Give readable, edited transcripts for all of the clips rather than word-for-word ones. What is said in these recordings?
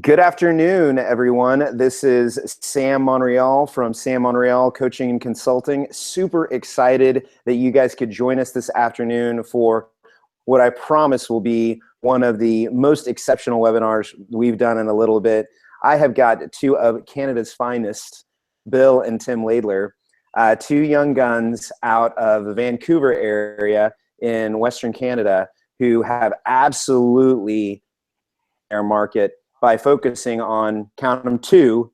Good afternoon, everyone. This is Sam Monreal from Sam Monreal Coaching and Consulting. Super excited that you guys could join us this afternoon for what I promise will be one of the most exceptional webinars we've done in a little bit. I have got two of Canada's finest, Bill and Tim Laidler, two young guns out of the Vancouver area in Western Canada who have absolutely their market by focusing on, count them, two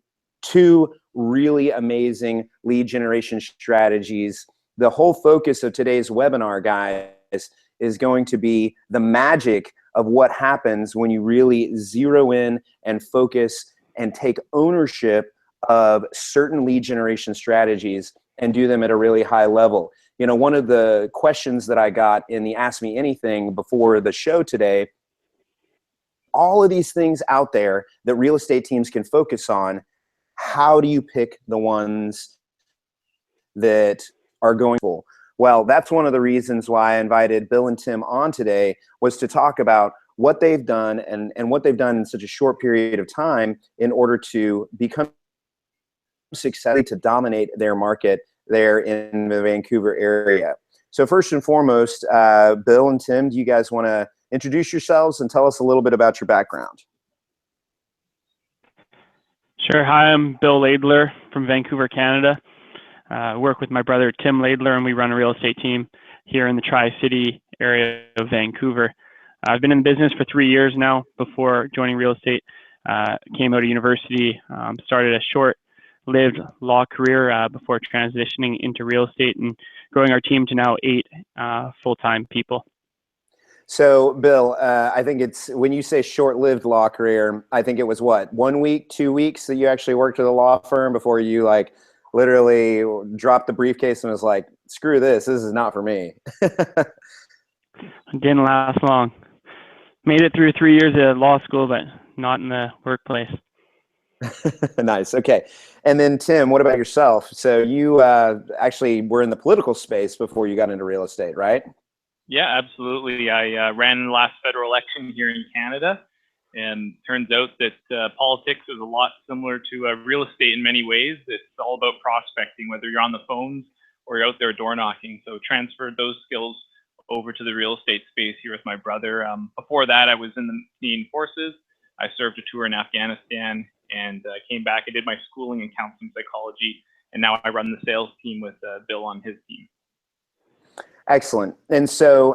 really amazing lead generation strategies. The whole focus of today's webinar, guys, is going to be the magic of what happens when you really zero in and focus and take ownership of certain lead generation strategies and do them at a really high level. You know, one of the questions that I got in the Ask Me Anything before the show today, all of these things out there that real estate teams can focus on, how do you pick the ones that are going full? Well, that's one of the reasons why I invited Bill and Tim on today, was to talk about what they've done and what they've done in such a short period of time in order to become successful, to dominate their market there in the Vancouver area. So first and foremost, Bill and Tim, do you guys want to introduce yourselves and tell us a little bit about your background? Sure. Hi, I'm Bill Laidler from Vancouver, Canada. I work with my brother Tim Laidler, and we run a real estate team here in the Tri-City area of Vancouver. I've been in business for 3 years now. Before joining real estate, came out of university, started a short-lived law career before transitioning into real estate and growing our team to now 8 full-time people. So, Bill, I think it's, when you say short-lived law career, I think it was what, 1 week, 2 weeks that you actually worked at a law firm before you like literally dropped the briefcase and was like, screw this is not for me. Didn't last long. Made it through 3 years at law school, but not in the workplace. Nice. Okay. And then Tim, what about yourself? So you actually were in the political space before you got into real estate, right? Yeah, absolutely. I ran in the last federal election here in Canada, and turns out that politics is a lot similar to real estate in many ways. It's all about prospecting, whether you're on the phones or you're out there door knocking. So transferred those skills over to the real estate space here with my brother. Before that, I was in the Canadian Forces. I served a tour in Afghanistan and came back. I did my schooling in counseling psychology, and now I run the sales team with Bill on his team. Excellent. And so,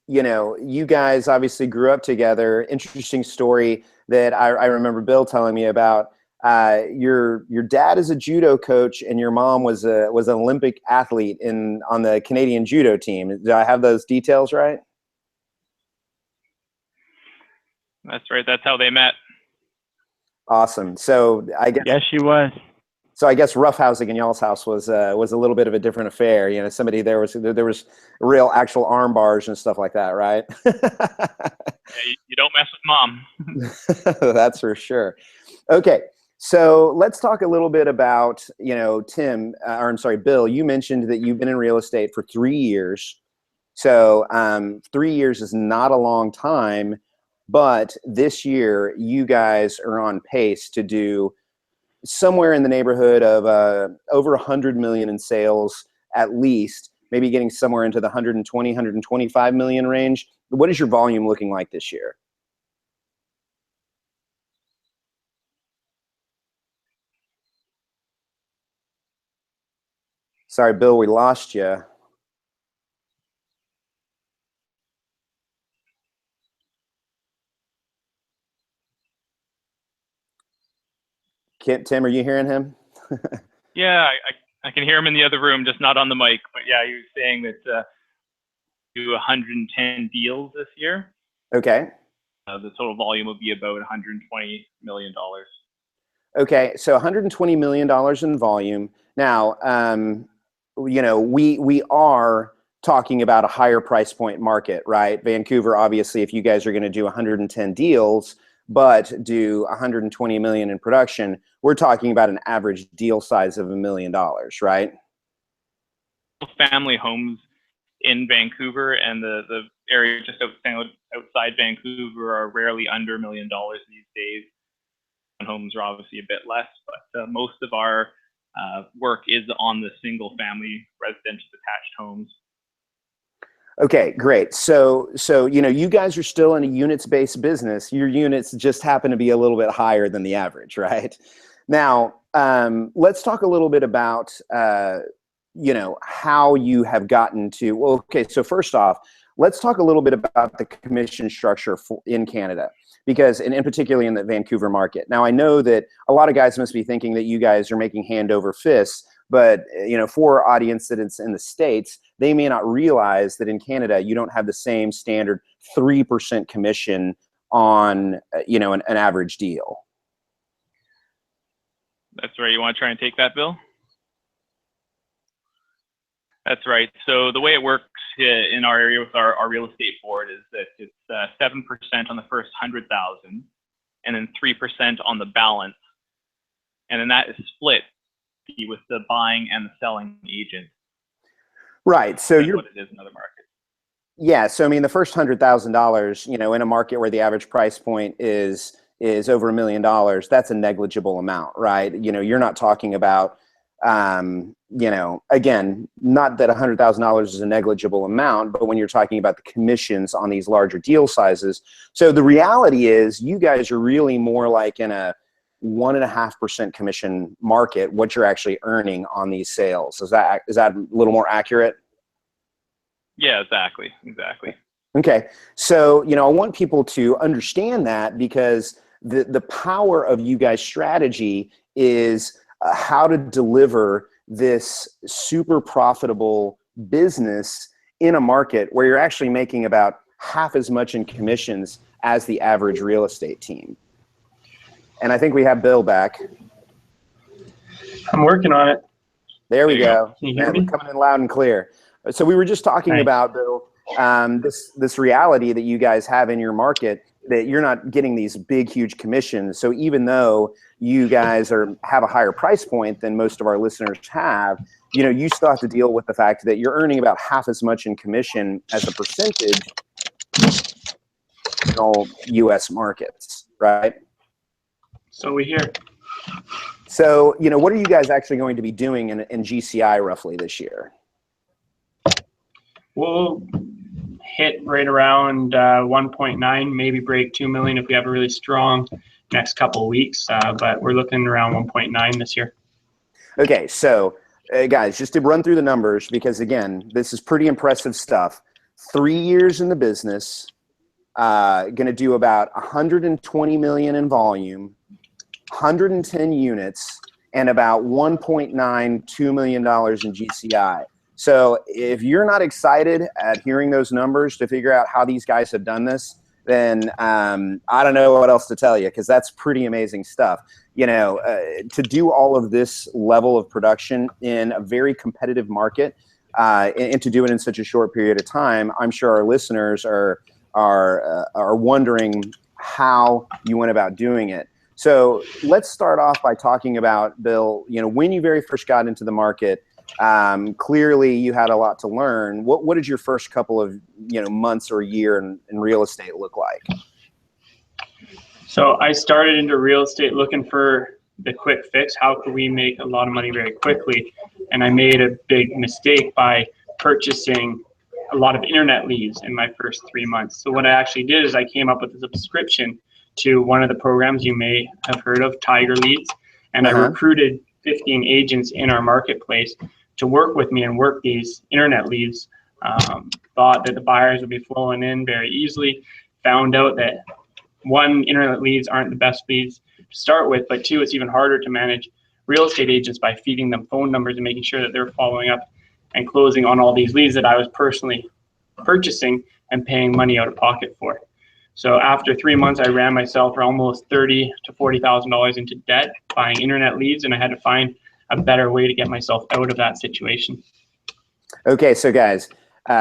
you know, you guys obviously grew up together. Interesting story that I remember Bill telling me about. Your dad is a judo coach, and your mom was an Olympic athlete on the Canadian judo team. Do I have those details right? That's right. That's how they met. Awesome. So I guess. Yes, she was. So I guess roughhousing in y'all's house was a little bit of a different affair. You know, there was real actual arm bars and stuff like that, right? Yeah, you don't mess with mom. That's for sure. Okay, so let's talk a little bit about, you know, Tim, or I'm sorry, Bill. You mentioned that you've been in real estate for 3 years. So 3 years is not a long time, but this year you guys are on pace to do somewhere in the neighborhood of over 100 million in sales, at least, maybe getting somewhere into the 120, 125 million range. What is your volume looking like this year? Sorry, Bill, we lost you. Tim, are you hearing him? Yeah, I can hear him in the other room, just not on the mic. But yeah, he was saying that do 110 deals this year. Okay. The total volume would be about $120 million. Okay, so $120 million in volume. Now, you know, we are talking about a higher price point market, right? Vancouver, obviously, if you guys are going to do 110 deals, but do 120 million in production, we're talking about an average deal size of $1 million, right? Family homes in Vancouver and the area just outside Vancouver are rarely under $1 million these days. townhomes are obviously a bit less, but most of our work is on the single family residential detached homes. Okay, great. So you guys are still in a units-based business. Your units just happen to be a little bit higher than the average, right? Now, let's talk a little bit about how you have gotten to. Well, okay. So first off, let's talk a little bit about the commission structure in Canada, because, and in particularly in the Vancouver market. Now, I know that a lot of guys must be thinking that you guys are making hand over fist. But for our audience that it's in the States, they may not realize that in Canada you don't have the same standard 3% commission on an average deal. That's right. You want to try and take that, Bill? That's right. So the way it works in our area with our real estate board is that it's 7% on the first 100,000, and then 3% on the balance, and then that is split with the buying and the selling agent. Right. So that's what it is in other markets. Yeah. So I mean, the first $100,000, in a market where the average price point is over $1 million, that's a negligible amount, right? You're not talking about, again, not that $100,000 is a negligible amount, but when you're talking about the commissions on these larger deal sizes. So the reality is you guys are really more like in a 1.5% commission market, what you're actually earning on these sales. Is that a little more accurate? Yeah, exactly. Okay. So, I want people to understand that, because the power of you guys' strategy is how to deliver this super profitable business in a market where you're actually making about half as much in commissions as the average real estate team. And I think we have Bill back. I'm working on it. There we go. Can you hear me? Coming in loud and clear. So we were just talking about, Bill, this reality that you guys have in your market, that you're not getting these big, huge commissions. So even though you guys have a higher price point than most of our listeners have, you still have to deal with the fact that you're earning about half as much in commission as a percentage in all U.S. markets, right? So we hear. So, what are you guys actually going to be doing in GCI roughly this year? We'll hit right around 1.9, maybe break 2 million if we have a really strong next couple of weeks. But we're looking around 1.9 this year. Okay, so guys, just to run through the numbers, because again, this is pretty impressive stuff. 3 years in the business, going to do about 120 million in volume, 110 units, and about $1.92 million in GCI. So if you're not excited at hearing those numbers to figure out how these guys have done this, then I don't know what else to tell you, because that's pretty amazing stuff. To do all of this level of production in a very competitive market, and to do it in such a short period of time, I'm sure our listeners are wondering how you went about doing it. So let's start off by talking about, Bill, when you very first got into the market. Clearly you had a lot to learn. What did your first couple of months or a year in real estate look like? So I started into real estate looking for the quick fix. How could we make a lot of money very quickly? And I made a big mistake by purchasing a lot of internet leads in my first 3 months. So what I actually did is I came up with a subscription to one of the programs you may have heard of, Tiger Leads. And I recruited 15 agents in our marketplace to work with me and work these internet leads. Thought that the buyers would be flowing in very easily. Found out that 1, internet leads aren't the best leads to start with, but 2, it's even harder to manage real estate agents by feeding them phone numbers and making sure that they're following up and closing on all these leads that I was personally purchasing and paying money out of pocket for. So after 3 months, I ran myself for almost $30,000 to $40,000 into debt buying internet leads, and I had to find a better way to get myself out of that situation. Okay, so guys,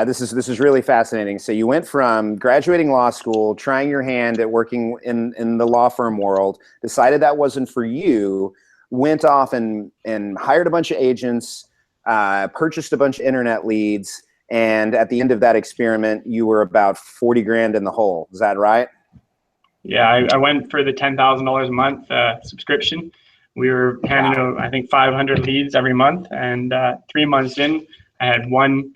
this is really fascinating. So you went from graduating law school, trying your hand at working in the law firm world, decided that wasn't for you, went off and hired a bunch of agents, purchased a bunch of internet leads, and at the end of that experiment, you were about 40 grand in the hole. Is that right? Yeah, I went for the $10,000 a month subscription. We were handing out, I think, 500 leads every month, and 3 months in, I had one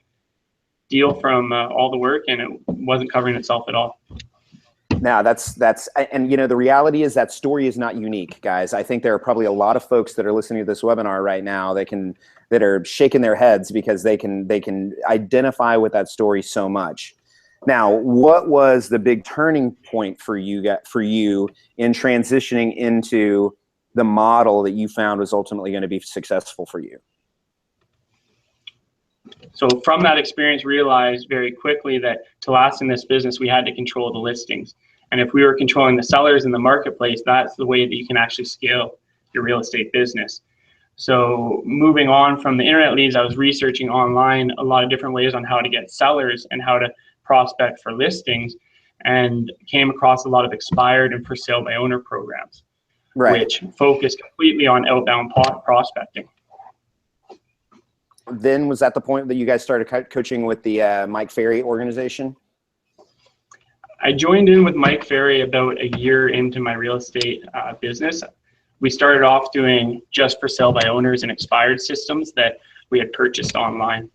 deal from all the work, and it wasn't covering itself at all. Now and you know, the reality is that story is not unique, guys. I think there are probably a lot of folks that are listening to this webinar right now that are shaking their heads because they can identify with that story so much. Now, what was the big turning point for you in transitioning into the model that you found was ultimately going to be successful for you? So from that experience, realized very quickly that to last in this business, we had to control the listings. And if we were controlling the sellers in the marketplace, that's the way that you can actually scale your real estate business. So moving on from the internet leads, I was researching online a lot of different ways on how to get sellers and how to prospect for listings, and came across a lot of expired and for sale by owner programs, which focus completely on outbound prospecting. Then was that the point that you guys started coaching with the Mike Ferry organization? I joined in with Mike Ferry about a year into my real estate business. We started off doing just for sale by owners and expired systems that we had purchased online.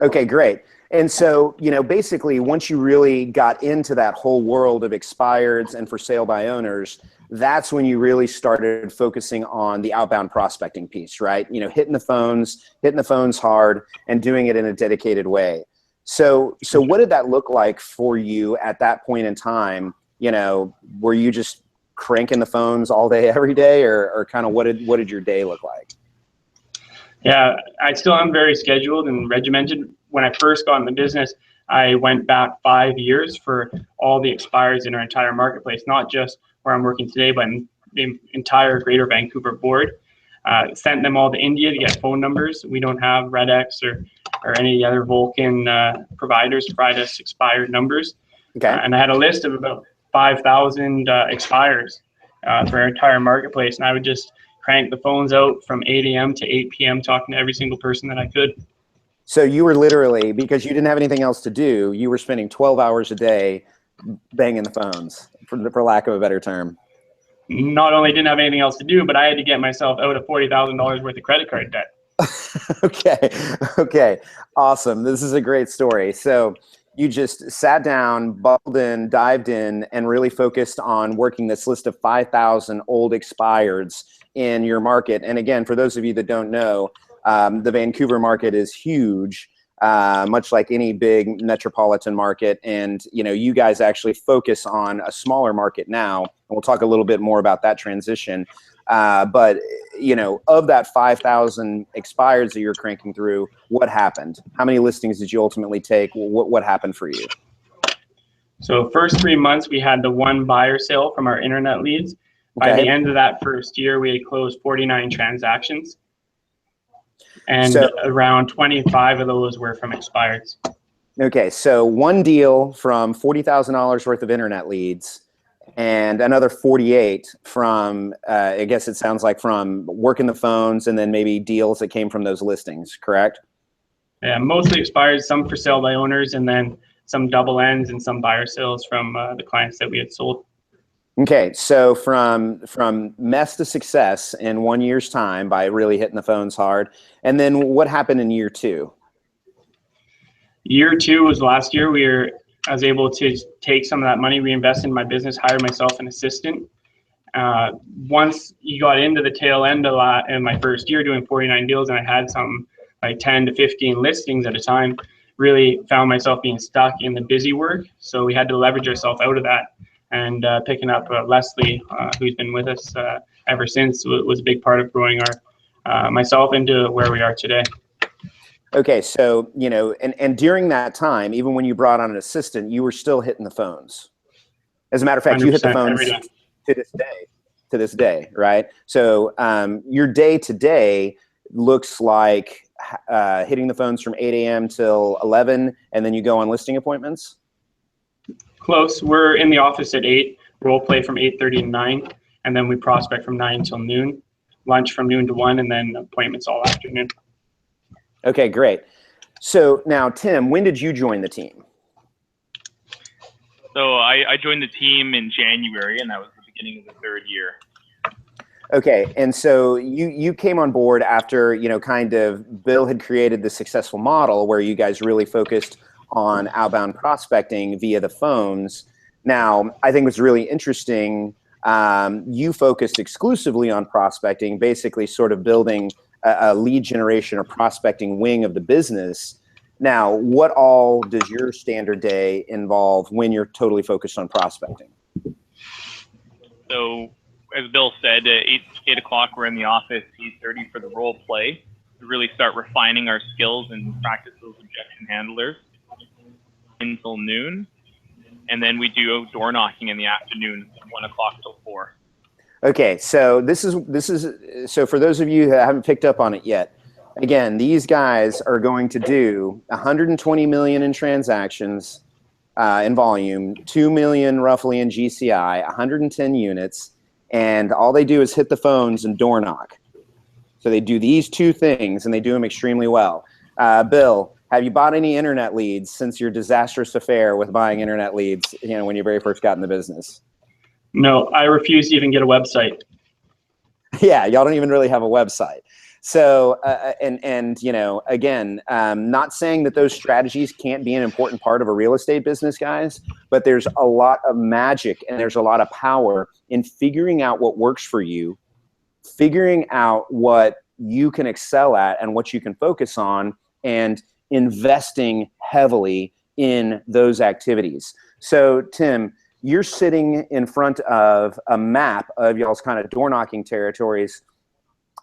Okay, great. And so, you know, basically once you really got into that whole world of expireds and for sale by owners, that's when you really started focusing on the outbound prospecting piece, right? You know, hitting the phones hard and doing it in a dedicated way. So what did that look like for you at that point in time? You know, were you just cranking the phones all day, every day, or kind of what did your day look like? Yeah, I still am very scheduled and regimented. When I first got in the business, I went back 5 years for all the expireds in our entire marketplace, not just where I'm working today, but in the entire Greater Vancouver board. Sent them all to India to get phone numbers. We don't have RedX or any other Vulcan providers to provide us expired numbers. Okay. And I had a list of about 5,000 expires for our entire marketplace, and I would just crank the phones out from 8 a.m. to 8 p.m. talking to every single person that I could. So you were literally, because you didn't have anything else to do, you were spending 12 hours a day banging the phones, for lack of a better term. Not only didn't have anything else to do, but I had to get myself out of $40,000 worth of credit card debt. Okay, awesome. This is a great story. So you just sat down, buckled in, dived in, and really focused on working this list of 5,000 old expireds in your market. And again, for those of you that don't know, the Vancouver market is huge, much like any big metropolitan market. And, you know, you guys actually focus on a smaller market now. And we'll talk a little bit more about that transition. But, you know, of that 5,000 expireds that you're cranking through, what happened? How many listings did you ultimately take? What happened for you? So first 3 months, we had the one buyer sale from our internet leads. By the end of that first year, we had closed 49 transactions. And around 25 of those were from expireds. Okay, so one deal from $40,000 worth of internet leads and another 48 from, I guess it sounds like from working the phones and then maybe deals that came from those listings, correct? Yeah, mostly expired, some for sale by owners, and then some double ends and some buyer sales from the clients that we had sold. Okay, so from mess to success in 1 year's time by really hitting the phones hard. And then what happened in year two? Year two was last year. I was able to take some of that money, reinvest in my business, hire myself an assistant. Once you got into the tail end in my first year doing 49 deals, and I had some like 10 to 15 listings at a time, really found myself being stuck in the busy work. So we had to leverage ourselves out of that. And picking up Leslie, who's been with us ever since, was a big part of growing myself into where we are today. Okay, so, you know, and during that time, even when you brought on an assistant, you were still hitting the phones. As a matter of fact, you hit the phones to this day, right? So your day to day looks like hitting the phones from 8 a.m. till 11, and then you go on listing appointments? Close. We're in the office at 8, role play from 8:30 to 9, and then we prospect from 9 till noon, lunch from noon to 1, and then appointments all afternoon. Okay, great. So now, Tim, when did you join the team? So I joined the team in January, and that was the beginning of the third year. Okay, and so you came on board after, you know, kind of Bill had created the successful model where you guys really focused on outbound prospecting via the phones. Now, I think what's really interesting, you focused exclusively on prospecting, basically sort of building a lead generation or prospecting wing of the business. Now, what all does your standard day involve when you're totally focused on prospecting? So, as Bill said, 8 o'clock we're in the office, 8:30 for the role play to really start refining our skills and practice those objection handlers until noon. And then we do door knocking in the afternoon, 1 o'clock till 4. Okay, so this is so for those of you who haven't picked up on it yet, again, these guys are going to do 120 million in transactions in volume, 2 million roughly in GCI, 110 units, and all they do is hit the phones and door knock. So they do these two things, and they do them extremely well. Bill, have you bought any internet leads since your disastrous affair with buying internet leads, you know, when you very first got in the business? No, I refuse to even get a website. Yeah, y'all don't even really have a website. So, and you know, again, not saying that those strategies can't be an important part of a real estate business, guys, but there's a lot of magic and there's a lot of power in figuring out what works for you, figuring out what you can excel at and what you can focus on, and investing heavily in those activities. So, Tim, you're sitting in front of a map of y'all's kind of door knocking territories.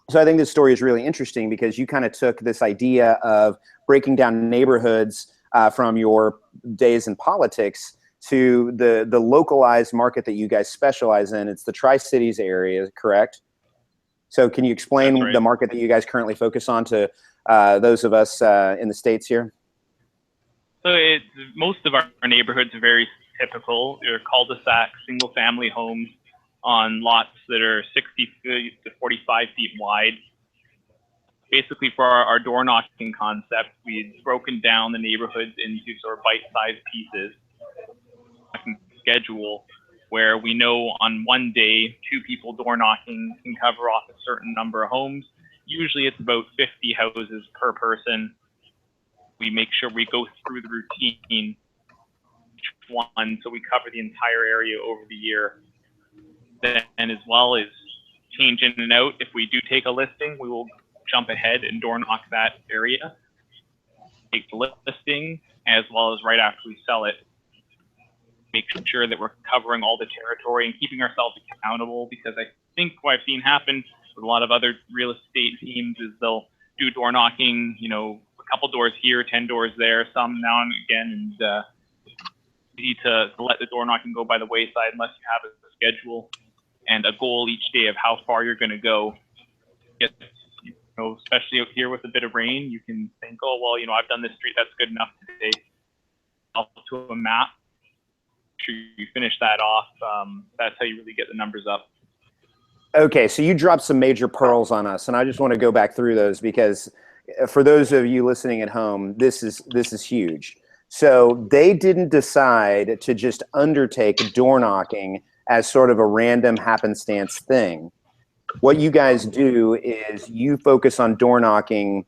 So I think this story is really interesting because you kind of took this idea of breaking down neighborhoods from your days in politics to the localized market that you guys specialize in. It's the Tri-Cities area, correct? So can you explain the market that you guys currently focus on to those of us in the States here? So most of our neighborhoods are very typical. They're cul-de-sac, single-family homes on lots that are 60 feet to 45 feet wide. Basically, for our door knocking concept, we've broken down the neighborhoods into sort of bite-sized pieces, schedule where we know on one day 2 people door knocking can cover off a certain number of homes. Usually, it's about 50 houses per person. We make sure we go through the routine one, so we cover the entire area over the year. And as well as change in and out, if we do take a listing, we will jump ahead and door knock that area, take the listing, as well as right after we sell it, make sure that we're covering all the territory and keeping ourselves accountable, because I think what I've seen happen with a lot of other real estate teams is they'll do door knocking, you know, a couple doors here, 10 doors there, some now and again, and easy to let the door knocking go by the wayside unless you have a schedule and a goal each day of how far you're going to go. You know, especially out here with a bit of rain, you can think, oh, well, you know, I've done this street, that's good enough today. Up to a map, make sure you finish that off. That's how you really get the numbers up. Okay, so you dropped some major pearls on us, and I just want to go back through those because for those of you listening at home, this is huge. So they didn't decide to just undertake door knocking as sort of a random happenstance thing. What you guys do is you focus on door knocking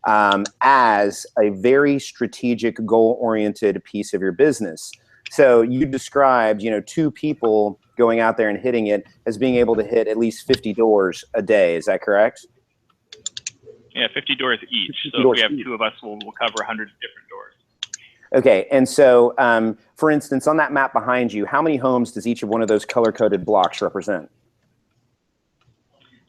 as a very strategic, goal-oriented piece of your business. So you described, you know, 2 people going out there and hitting it as being able to hit at least 50 doors a day. Is that correct? Yeah, 50 doors each. 50 so doors if we have each. 2 of us, we'll cover 100 different doors. Okay, and so, for instance, on that map behind you, how many homes does each of one of those color-coded blocks represent?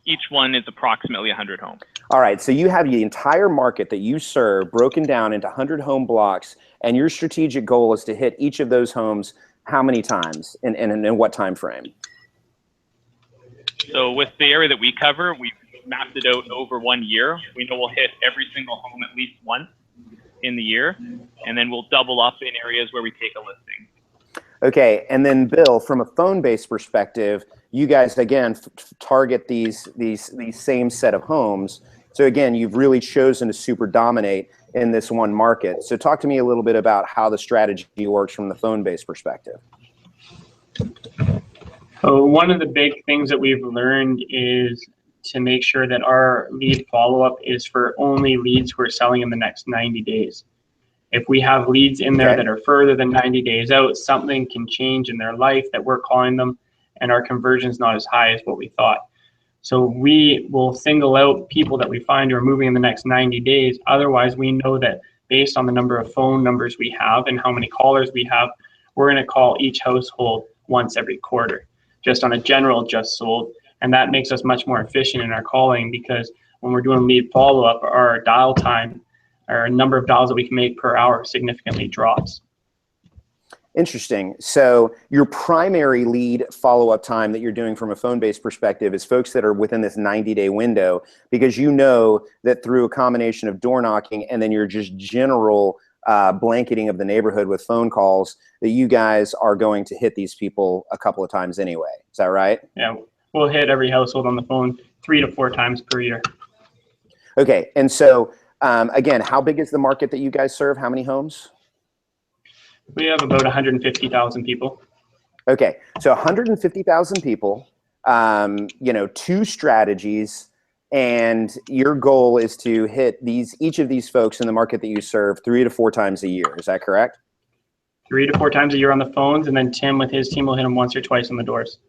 Each one is approximately 100 homes. All right, so you have the entire market that you serve broken down into 100 home blocks, and your strategic goal is to hit each of those homes how many times and in what time frame? So with the area that we cover, we've mapped it out over 1 year. We know we'll hit every single home at least once in the year, and then we'll double up in areas where we take a listing. Okay, and then Bill, from a phone-based perspective, you guys again target these same set of homes. So again, you've really chosen to super dominate in this one market. So talk to me a little bit about how the strategy works from the phone-based perspective. So one of the big things that we've learned is to make sure that our lead follow-up is for only leads who are selling in the next 90 days. If we have leads in there that are further than 90 days out, something can change in their life that we're calling them, and our conversion is not as high as what we thought. So we will single out people that we find who are moving in the next 90 days. Otherwise, we know that based on the number of phone numbers we have and how many callers we have, we're going to call each household once every quarter, just on a general just sold. And that makes us much more efficient in our calling, because when we're doing lead follow-up, our dial time, or number of dials that we can make per hour, significantly drops. Interesting. So your primary lead follow-up time that you're doing from a phone-based perspective is folks that are within this 90-day window, because you know that through a combination of door knocking and then your just general blanketing of the neighborhood with phone calls, that you guys are going to hit these people a couple of times anyway. Is that right? Yeah, we'll hit every household on the phone 3 to 4 times per year. Okay. And so again, how big is the market that you guys serve? How many homes? We have about 150,000 people. Okay, so 150,000 people, 2 strategies, and your goal is to hit each of these folks in the market that you serve 3 to 4 times a year. Is that correct? 3 to 4 times a year on the phones, and then Tim with his team will hit them once or twice on the doors.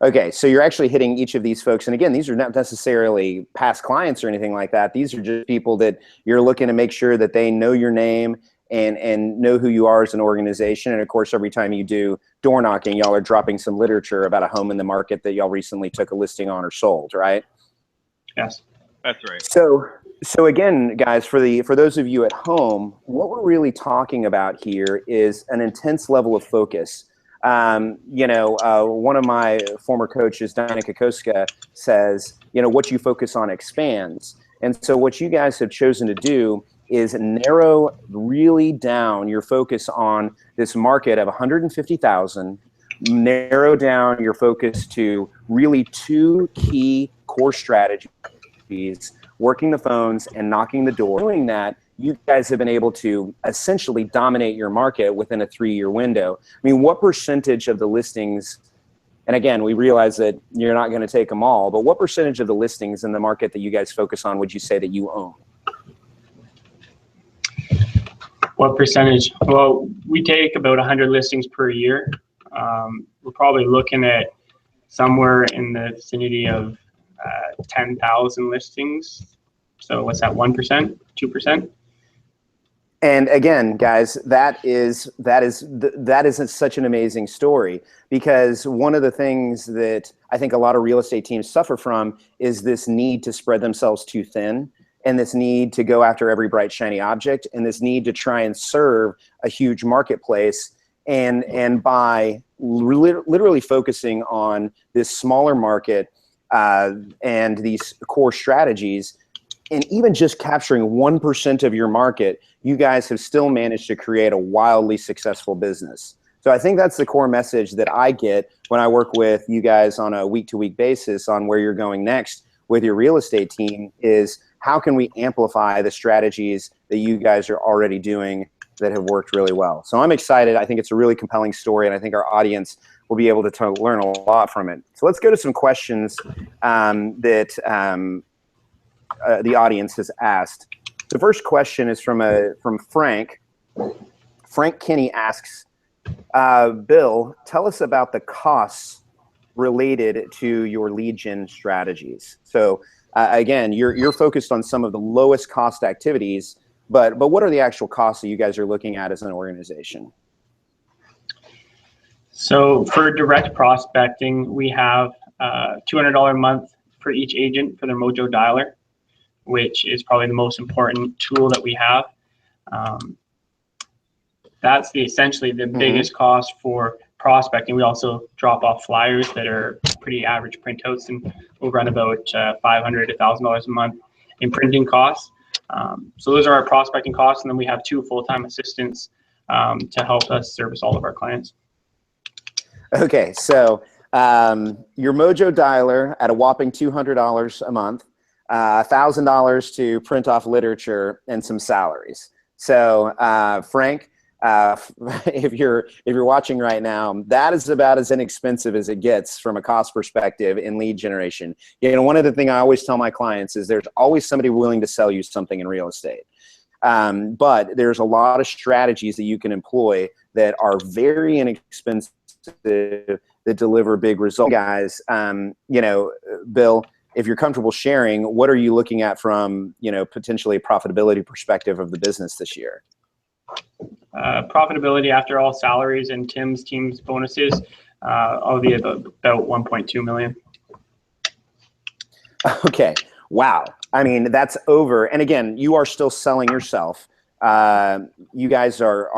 Okay, so you're actually hitting each of these folks, and again, these are not necessarily past clients or anything like that. These are just people that you're looking to make sure that they know your name and know who you are as an organization. And of course, every time you do door knocking, y'all are dropping some literature about a home in the market that y'all recently took a listing on or sold, right? Yes, that's right. So again, guys, for those of you at home, what we're really talking about here is an intense level of focus. One of my former coaches, Dana Kokoska, says, what you focus on expands. And so what you guys have chosen to do is narrow really down your focus on this market of 150,000, narrow down your focus to really 2 key core strategies, working the phones and knocking the door. Doing that, you guys have been able to essentially dominate your market within a 3-year window. I mean, what percentage of the listings, and again, we realize that you're not going to take them all, but what percentage of the listings in the market that you guys focus on would you say that you own? What percentage? Well, we take about 100 listings per year. We're probably looking at somewhere in the vicinity of 10,000 listings. So what's that, 1%, 2%? And again, guys, that is such an amazing story, because one of the things that I think a lot of real estate teams suffer from is this need to spread themselves too thin, and this need to go after every bright, shiny object, and this need to try and serve a huge marketplace. And by literally focusing on this smaller market and these core strategies, and even just capturing 1% of your market, you guys have still managed to create a wildly successful business. So I think that's the core message that I get when I work with you guys on a week-to-week basis on where you're going next with your real estate team, is how can we amplify the strategies that you guys are already doing that have worked really well. So I'm excited. I think it's a really compelling story, and I think our audience will be able to learn a lot from it. So let's go to some questions that the audience has asked. The first question is from Frank. Frank Kinney asks, Bill, tell us about the costs related to your lead gen strategies. So again, you're focused on some of the lowest cost activities, but what are the actual costs that you guys are looking at as an organization? So for direct prospecting, we have $200 a month for each agent for their Mojo Dialer, which is probably the most important tool that we have. That's essentially the biggest cost for prospecting. We also drop off flyers that are pretty average printouts, and we'll run about $500 to $1,000 a month in printing costs. So those are our prospecting costs, and then we have 2 full-time assistants to help us service all of our clients. Okay, so your Mojo Dialer at a whopping $200 a month. $1,000 to print off literature and some salaries. So Frank, if you're watching right now, that is about as inexpensive as it gets from a cost perspective in lead generation. One of the things I always tell my clients is there's always somebody willing to sell you something in real estate. But there's a lot of strategies that you can employ that are very inexpensive that deliver big results. Guys, Bill, if you're comfortable sharing, what are you looking at from, potentially a profitability perspective of the business this year? Profitability after all salaries and Tim's team's bonuses, I'll be about 1.2 million. Okay. Wow. I mean, that's over. And again, you are still selling yourself. You guys are,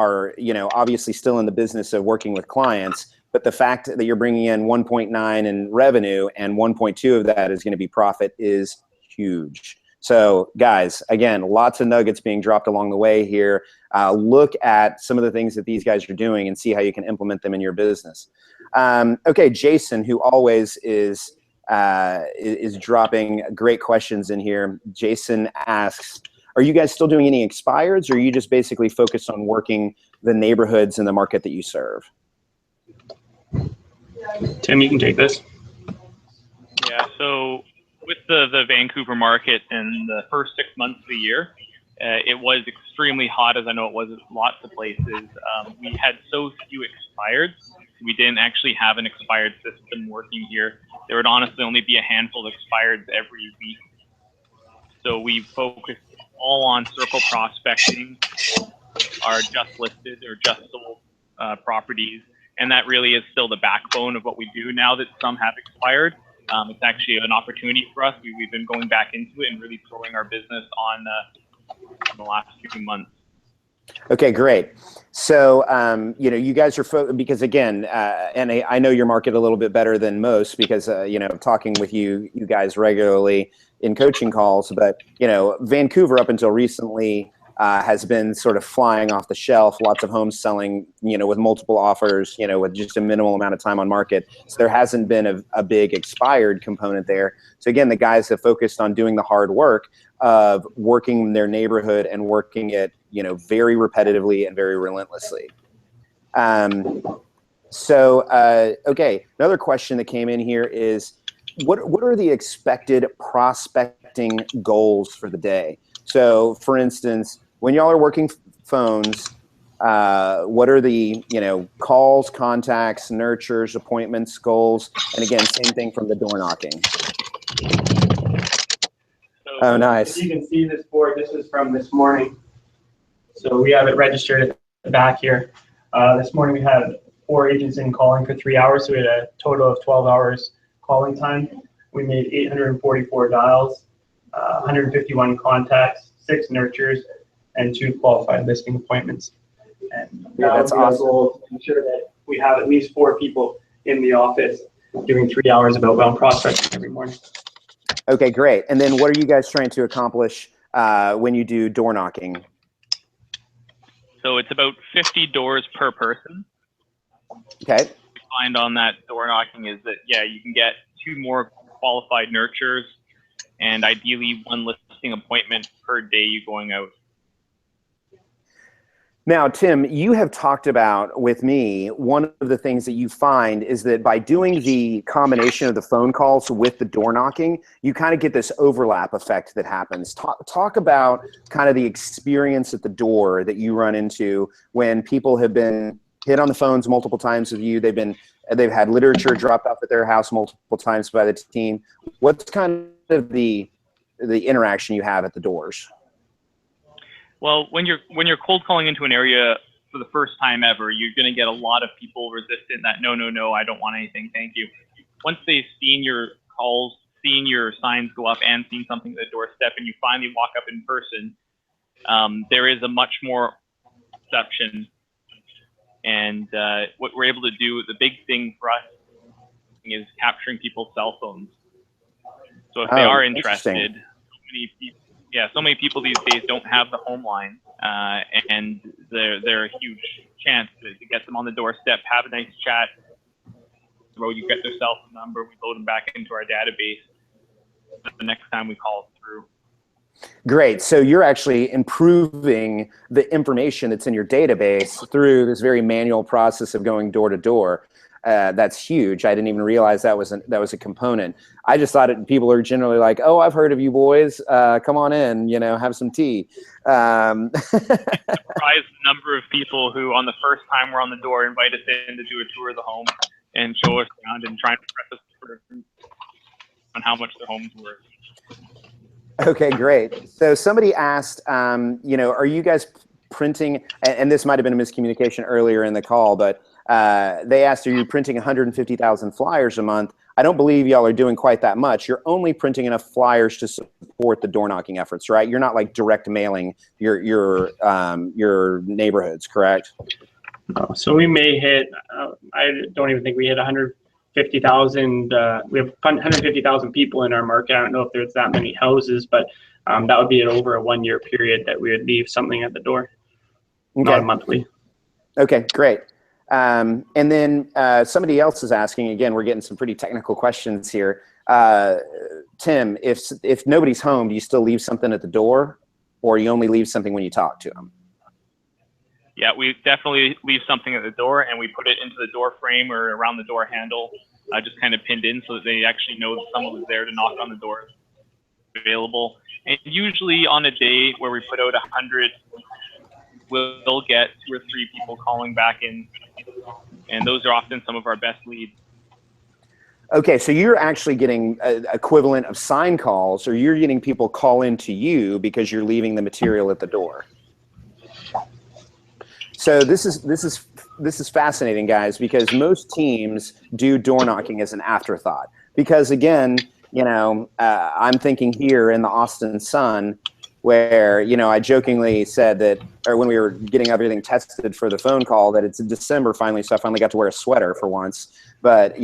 obviously still in the business of working with clients, but the fact that you're bringing in 1.9 in revenue and 1.2 of that is going to be profit is huge. So guys, again, lots of nuggets being dropped along the way here. Look at some of the things that these guys are doing and see how you can implement them in your business. Okay, Jason, who always is dropping great questions in here. Jason asks, are you guys still doing any expireds, or are you just basically focused on working the neighborhoods in the market that you serve? Tim, you can take this. Yeah, so with the Vancouver market in the first 6 months of the year, it was extremely hot, as I know it was at lots of places. We had so few expireds, we didn't actually have an expired system working here. There would honestly only be a handful of expireds every week. So we focused all on circle prospecting, our just listed or just sold properties. And that really is still the backbone of what we do. Now that some have expired, it's actually an opportunity for us. We've been going back into it and really throwing our business on the last few months. Okay, great. So, you guys are, because again, and I know your market a little bit better than most because, talking with you guys regularly in coaching calls, but, Vancouver up until recently has been sort of flying off the shelf, lots of homes selling, with multiple offers, with just a minimal amount of time on market. So there hasn't been a big expired component there. So again, the guys have focused on doing the hard work of working their neighborhood and working it, very repetitively and very relentlessly. Okay, another question that came in here is, what are the expected prospecting goals for the day? So for instance, when y'all are working phones, what are the, calls, contacts, nurtures, appointments, goals? And again, same thing from the door knocking. Oh, nice. If you can see this board, this is from this morning. So we have it registered at the back here. This morning we had 4 agents in calling for 3 hours. So we had a total of 12 hours calling time. We made 844 dials, 151 contacts, 6 nurtures, and 2 qualified listing appointments. And that's awesome. Our goal to ensure that we have at least 4 people in the office doing 3 hours of outbound prospecting every morning. Okay, great. And then what are you guys trying to accomplish when you do door knocking? So it's about 50 doors per person. Okay. What we find on that door knocking is that, you can get 2 more qualified nurtures and ideally 1 listing appointment per day you going out. Now, Tim, you have talked about with me, one of the things that you find is that by doing the combination of the phone calls with the door knocking, you kind of get this overlap effect that happens. Talk about kind of the experience at the door that you run into when people have been hit on the phones multiple times with you. They've had literature dropped off at their house multiple times by the team. What's kind of the interaction you have at the doors? Well, when you're cold calling into an area for the first time ever, you're going to get a lot of people resistant that no, I don't want anything, thank you. Once they've seen your calls, seen your signs go up, and seen something at the doorstep, and you finally walk up in person, there is a much more perception. And what we're able to do, the big thing for us is capturing people's cell phones. So if they are interested, so many people these days don't have the home line, and they're a huge chance to get them on the doorstep, have a nice chat. You get their cell phone number, we load them back into our database, the next time we call through. Great. So you're actually improving the information that's in your database through this very manual process of going door to door. That's huge. I didn't even realize that was a component. I just thought people are generally like, "Oh, I've heard of you boys. Come on in, have some tea." Surprised the number of people who, on the first time we're on the door, invite us in to do a tour of the home and show us around and try and prep us on how much the home's worth. Okay, great. So somebody asked, are you guys printing, and this might have been a miscommunication earlier in the call, but they asked, are you printing 150,000 flyers a month? I don't believe y'all are doing quite that much. You're only printing enough flyers to support the door knocking efforts, right? You're not like direct mailing your neighborhoods, correct? No. So we may hit, I don't even think we hit 150,000. We have 150,000 people in our market. I don't know if there's that many houses, but that would be over a 1 year period that we would leave something at the door, not monthly. Okay, great. And then somebody else is asking, again, we're getting some pretty technical questions here. Tim, if nobody's home, do you still leave something at the door, or you only leave something when you talk to them? Yeah, we definitely leave something at the door, and we put it into the door frame or around the door handle, just kind of pinned in so that they actually know that someone was there to knock on the door available. And usually on a day where we put out 100, we'll get 2 or 3 people calling back in, and those are often some of our best leads. Okay, so you're actually getting equivalent of sign calls, or you're getting people call in to you because you're leaving the material at the door. So this is fascinating, guys, because most teams do door knocking as an afterthought. Because again, I'm thinking here in the Austin sun, where I jokingly said that, or when we were getting everything tested for the phone call, that it's in December finally, so I finally got to wear a sweater for once. But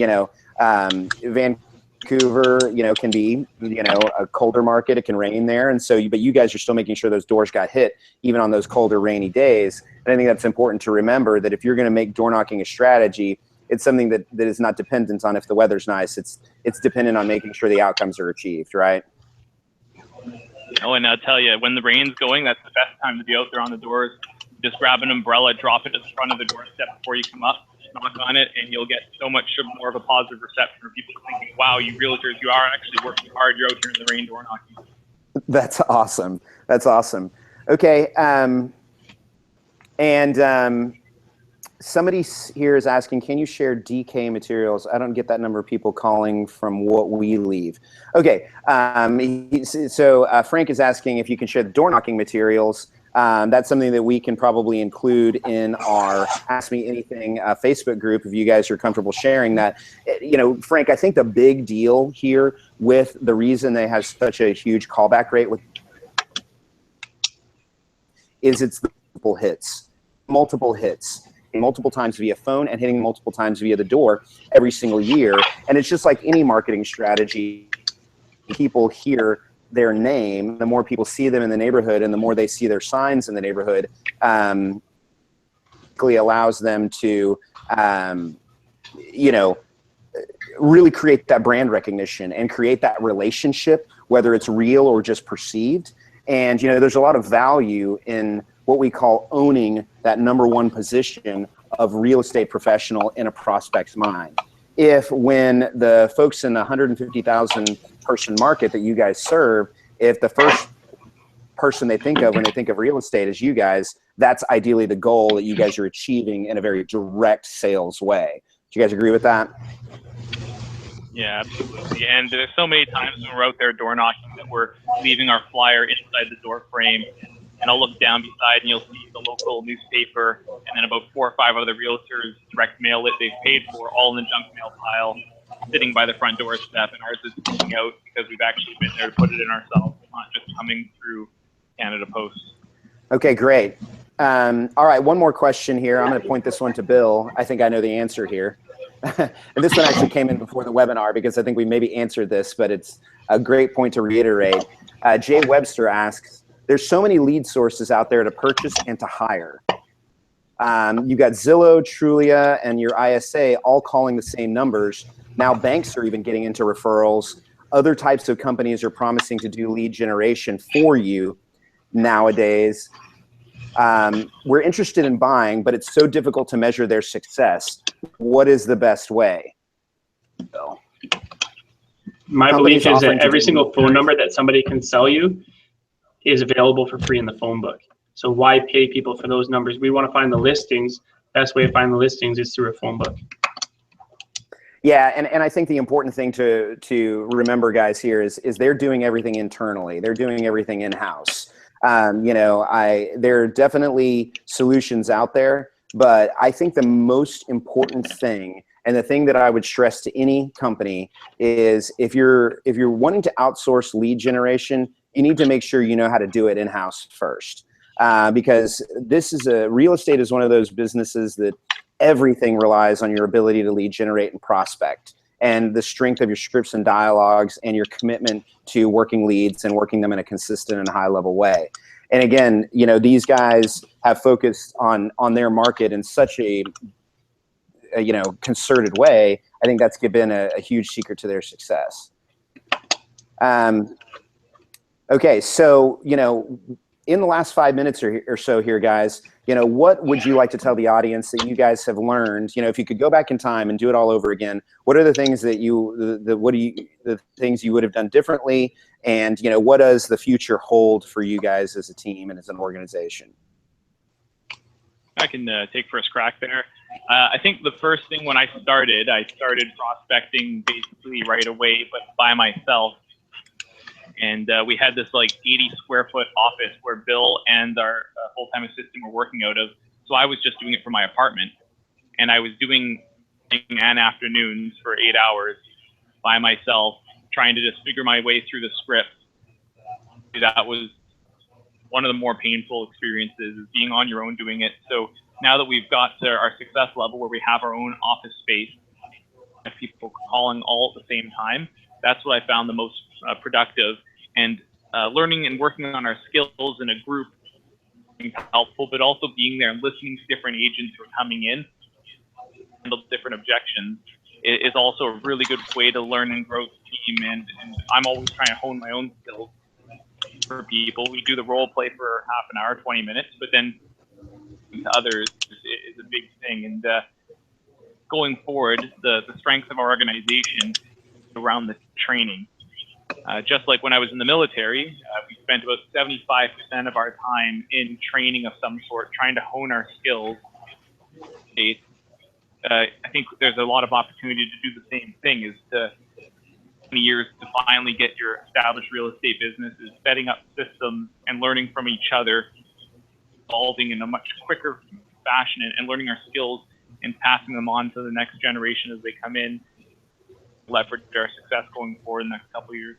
Vancouver, can be, a colder market. It can rain there. And so, but you guys are still making sure those doors got hit even on those colder, rainy days. And I think that's important to remember, that if you're going to make door knocking a strategy, it's something that is not dependent on if the weather's nice. It's dependent on making sure the outcomes are achieved, right? Oh, and I'll tell you, when the rain's going, that's the best time to be out there on the doors. Just grab an umbrella, drop it at the front of the doorstep before you come up, knock on it, and you'll get so much more of a positive reception for people thinking, wow, you realtors, you are actually working hard. You're out here in the rain door knocking. That's awesome. That's awesome. Okay. Somebody here is asking, can you share DK materials? I don't get that number of people calling from what we leave. Okay. So Frank is asking if you can share the door knocking materials. That's something that we can probably include in our Ask Me Anything Facebook group if you guys are comfortable sharing that. Frank, I think the big deal here with the reason they have such a huge callback rate is it's the multiple hits, multiple times via phone and hitting multiple times via the door every single year. And it's just like any marketing strategy. People hear their name, the more people see them in the neighborhood and the more they see their signs in the neighborhood, allows them to, really create that brand recognition and create that relationship, whether it's real or just perceived. And, there's a lot of value in what we call owning that number one position of real estate professional in a prospect's mind. If when the folks in the 150,000 person market that you guys serve, if the first person they think of when they think of real estate is you guys, that's ideally the goal that you guys are achieving in a very direct sales way. Do you guys agree with that? Yeah, absolutely. And there's so many times when we're out there door knocking that we're leaving our flyer inside the door frame, and I'll look down beside and you'll see the local newspaper and then about 4 or 5 other realtors direct mail it they've paid for, all in the junk mail pile, sitting by the front doorstep, and ours is sticking out because we've actually been there to put it in ourselves, not just coming through Canada Post. Okay, great. All right, one more question here. I'm going to point this one to Bill. I think I know the answer here. And this one actually came in before the webinar because I think we maybe answered this, but it's a great point to reiterate. Jay Webster asks, there's so many lead sources out there to purchase and to hire. You got Zillow, Trulia, and your ISA all calling the same numbers. Now banks are even getting into referrals other types of companies are promising to do lead generation for you nowadays. We're interested in buying, but it's so difficult to measure their success. What is the best way? Bill? My belief is that every single phone number that somebody can sell you is available for free in the phone book. So why pay people for those numbers? We want to find the listings. Best way to find the listings is through a phone book. Yeah, and I think the important thing to remember, guys, here is they're doing everything internally. They're doing everything in-house. There are definitely solutions out there, but I think the most important thing, and the thing that I would stress to any company, is if you're wanting to outsource lead generation, you need to make sure you know how to do it in-house first, because real estate is one of those businesses that everything relies on your ability to lead generate and prospect, and the strength of your scripts and dialogues and your commitment to working leads and working them in a consistent and high level way. And again, these guys have focused on their market in such a concerted way. I think that's been a huge secret to their success. Okay, so in the last 5 minutes or so here, guys, what would you like to tell the audience that you guys have learned? If you could go back in time and do it all over again, what are the things that the things you would have done differently, and what does the future hold for you guys as a team and as an organization? I can take first crack there. I think the first thing when I started prospecting basically right away, but by myself. And we had this like 80 square foot office where Bill and our full-time assistant were working out of. So I was just doing it from my apartment, and I was doing morning and afternoons for 8 hours by myself, trying to just figure my way through the script. That was one of the more painful experiences, is being on your own doing it. So now that we've got to our success level where we have our own office space, people calling all at the same time, that's what I found the most productive. And learning and working on our skills in a group is helpful, but also being there and listening to different agents who are coming in, handle different objections, is also a really good way to learn and grow the team. And I'm always trying to hone my own skills for people. We do the role play for half an hour, 20 minutes, but then to others is a big thing. And going forward, the strength of our organization around the training. Just like when I was in the military, we spent about 75% of our time in training of some sort, trying to hone our skills. I think there's a lot of opportunity to do the same thing, is to 20 years to finally get your established real estate businesses, setting up systems and learning from each other, evolving in a much quicker fashion, and learning our skills and passing them on to the next generation as they come in, leverage our success going forward in the next couple of years.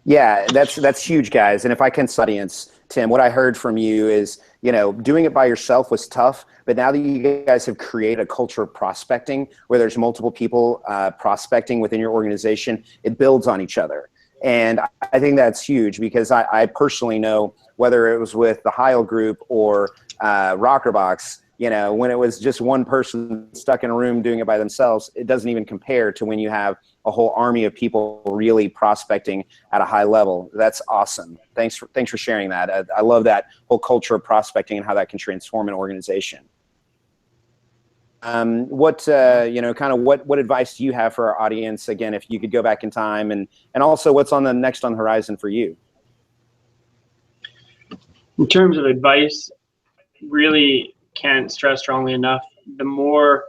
Yeah, that's huge, guys. And if I can, audience, Tim, what I heard from you is, doing it by yourself was tough, but now that you guys have created a culture of prospecting where there's multiple people prospecting within your organization, it builds on each other. And I think that's huge, because I personally know, whether it was with the Heil Group or Rockerbox, when it was just one person stuck in a room doing it by themselves, it doesn't even compare to when you have a whole army of people really prospecting at a high level. That's awesome. Thanks for sharing that. I love that whole culture of prospecting and how that can transform an organization. What advice do you have for our audience, again, if you could go back in time, and also what's on the next on the horizon for you? In terms of advice, really can't stress strongly enough, the more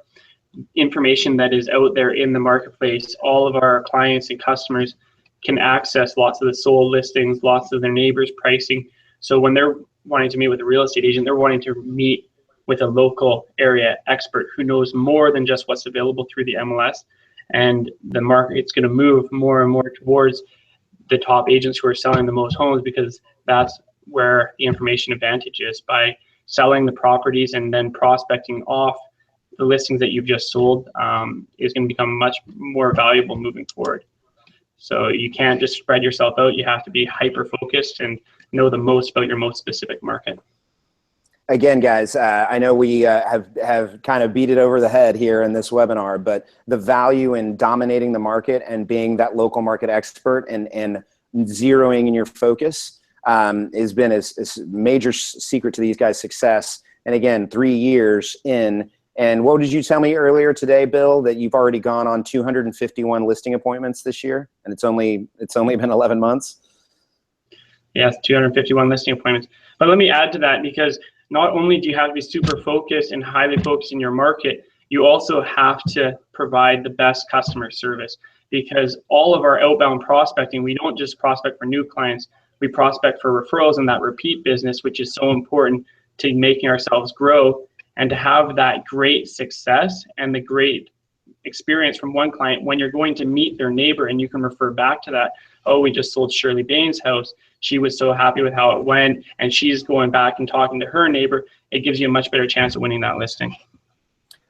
information that is out there in the marketplace, all of our clients and customers can access lots of the sold listings, lots of their neighbors' pricing. So when they're wanting to meet with a real estate agent, they're wanting to meet with a local area expert who knows more than just what's available through the MLS. And the market's going to move more and more towards the top agents who are selling the most homes, because that's where the information advantage is. By selling the properties and then prospecting off the listings that you've just sold, is going to become much more valuable moving forward. So you can't just spread yourself out. You have to be hyper focused and know the most about your most specific market. Again, guys, I know we have kind of beat it over the head here in this webinar, but the value in dominating the market and being that local market expert and zeroing in your focus has been a major secret to these guys' success. And again, 3 years in. And what did you tell me earlier today, Bill, that you've already gone on 251 listing appointments this year, and it's only been 11 months? Yeah, 251 listing appointments. But let me add to that, because not only do you have to be super focused and highly focused in your market, you also have to provide the best customer service, because all of our outbound prospecting, we don't just prospect for new clients, we prospect for referrals and that repeat business, which is so important to making ourselves grow. And to have that great success and the great experience from one client, when you're going to meet their neighbor and you can refer back to that, oh, we just sold Shirley Bain's house, she was so happy with how it went, and she's going back and talking to her neighbor, it gives you a much better chance of winning that listing.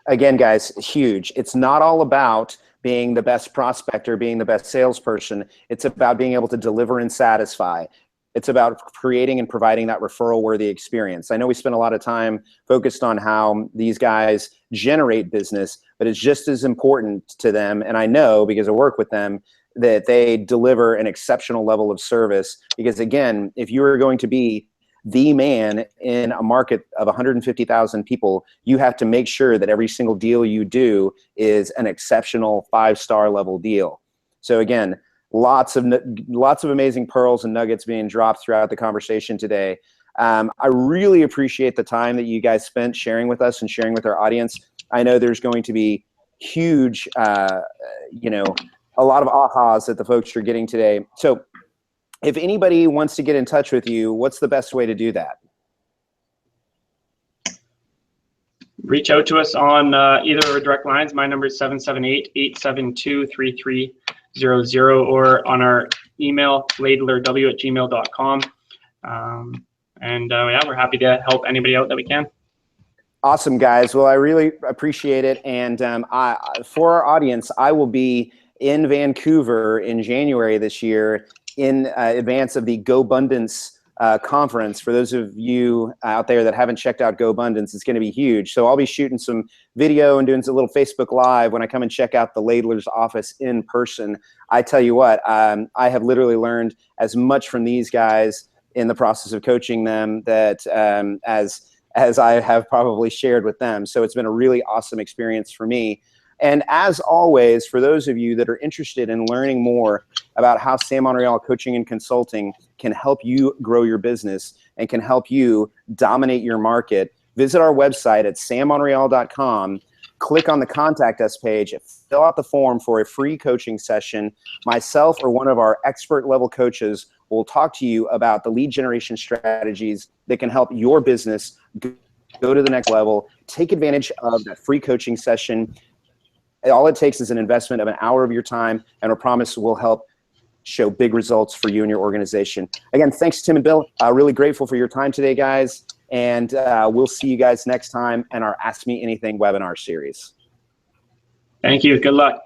Again, guys, huge. It's not all about being the best prospector, being the best salesperson. It's about being able to deliver and satisfy. It's about creating and providing that referral-worthy experience. I know we spend a lot of time focused on how these guys generate business, but it's just as important to them, and I know because I work with them, that they deliver an exceptional level of service. Because again, if you are going to be the man in a market of 150,000 people, you have to make sure that every single deal you do is an exceptional 5-star level deal. So again, lots of amazing pearls and nuggets being dropped throughout the conversation today. I really appreciate the time that you guys spent sharing with us and sharing with our audience. I know there's going to be huge, a lot of ahas that the folks are getting today. So if anybody wants to get in touch with you, what's the best way to do that? Reach out to us on either of our direct lines. My number is 778-872-3300, or on our email, laidlerw@gmail.com. Yeah, we're happy to help anybody out that we can. Awesome, guys. Well, I really appreciate it. And for our audience, I will be in Vancouver in January this year in advance of the GoBundance conference. For those of you out there that haven't checked out GoBundance, it's going to be huge. So I'll be shooting some video and doing some little Facebook Live when I come and check out the Laidler's office in person. I tell you what, I have literally learned as much from these guys in the process of coaching them that as I have probably shared with them. So it's been a really awesome experience for me. And as always, for those of you that are interested in learning more about how Sam Monreal Coaching and Consulting can help you grow your business and can help you dominate your market, visit our website at sammonreal.com, click on the Contact Us page, fill out the form for a free coaching session. Myself or one of our expert level coaches will talk to you about the lead generation strategies that can help your business go to the next level. Take advantage of that free coaching session. All it takes is an investment of an hour of your time, and I promise we'll help show big results for you and your organization. Again, thanks, Tim and Bill. Really grateful for your time today, guys. And we'll see you guys next time in our Ask Me Anything webinar series. Thank you. Good luck.